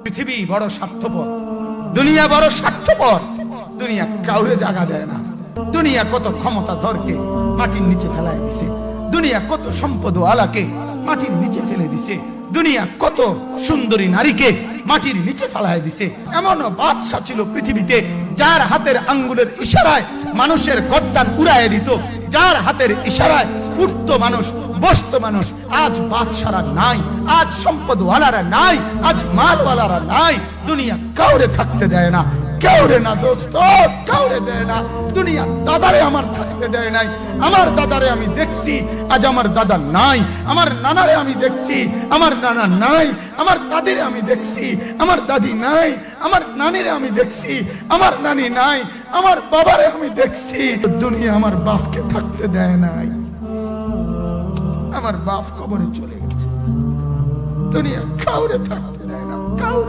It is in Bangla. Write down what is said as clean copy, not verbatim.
পৃথিবী বড় স্বার্থপর, দুনিয়া বড় স্বার্থপর। দুনিয়া কাউরে জায়গা দেয় না। দুনিয়া কত ক্ষমতাধরকে মাটির নিচে ফেলায় দিছে, দুনিয়া কত সম্পদ আলাকে মাটির নিচে ফেলে দিছে, দুনিয়া কত সুন্দরী নারীকে মাটির নিচে ফেলায় দিছে। এমন বাদশা ছিল পৃথিবীতে যার হাতের আঙ্গুলের ইশারায় মানুষের গর্দান উড়াইয়ে দিত, যার হাতের ইশারায় উঠতো মানুষ, বসতো মানুষ। আজ বাদশারা নাই, আজ সম্পদওয়ালারা নাই, আজ মালওয়ালারা নাই। দুনিয়া কাউরে থাকতে দেয় না, কাউরে না দোস্ত, কাউরে দেয় না। দুনিয়া দাদারে আমার থাকতে দেয় নাই। আমার দাদারে আমি দেখছি, আজ আমার দাদা নাই। আমার নানারে আমি দেখছি, আমার নানা নাই। আমার দাদিরে আমি দেখছি, আমার দাদি নাই। আমার নানিরে আমি দেখছি, আমার নানি নাই। আমার বাবারে আমি দেখছি। দুনিয়া আমার বাপকে থাকতে দেয় নাই। আমার বাপ কবরে চলে গেছে। দুনিয়া কাউরে থাকতে দেয় না, কাউরে।